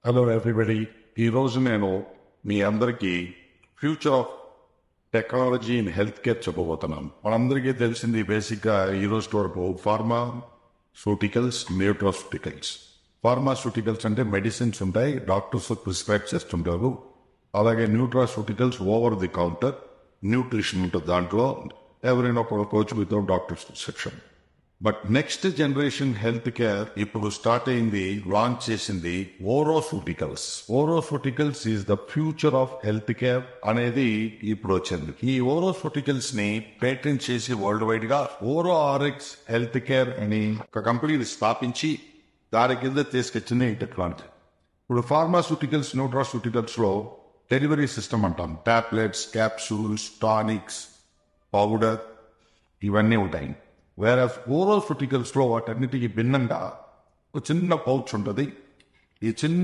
Hello everybody. ఈరోజు నేను మీ అందరికీ future of technology in health care చెప్పబోతున్నాను. మనందరికీ తెలిసింది బేసిక్గా ఈరోజు వరకు ఫార్మాస్యూటికల్స్, న్యూట్రాస్యూటికల్స్. ఫార్మాస్యూటికల్స్ అంటే మెడిసిన్స్ ఉంటాయి, డాక్టర్స్ ప్రిస్క్రైబ్ చేస్తుంటారు. అలాగే nutraceuticals over the counter nutrition ఉంటుంది. దాంట్లో ఎవరైనా ఒకరు without doctors prescription. But next generation health care ఇప్పుడు స్టార్ట్ అయింది, లాంచ్ చేసింది oroceuticals. Oroceuticals is the future of health care అనేది ఇప్పుడు వచ్చింది. ఈ ఓరోసూటికల్స్ ని పేటెంట్ చేసి వరల్డ్ వైడ్ గా ఓరో ఆర్ఎక్స్ హెల్త్ కేర్ అని ఒక కంపెనీని స్థాపించి దాని కింద తీసుకొచ్చింది ఈ టెక్నాలజీ. ఇప్పుడు ఫార్మాసూటికల్స్, న్యూట్రాసూటికల్స్ లో డెలివరీ సిస్టమ్ అంటాం. టాబ్లెట్స్, క్యాప్సూల్స్, టానిక్స్, పౌడర్ ఇవన్నీ ఉంటాయి. వేరే ఓరోసూటికల్స్ లో వాటన్నిటికీ భిన్నంగా ఒక చిన్న పౌచ్ ఉంటుంది. ఈ చిన్న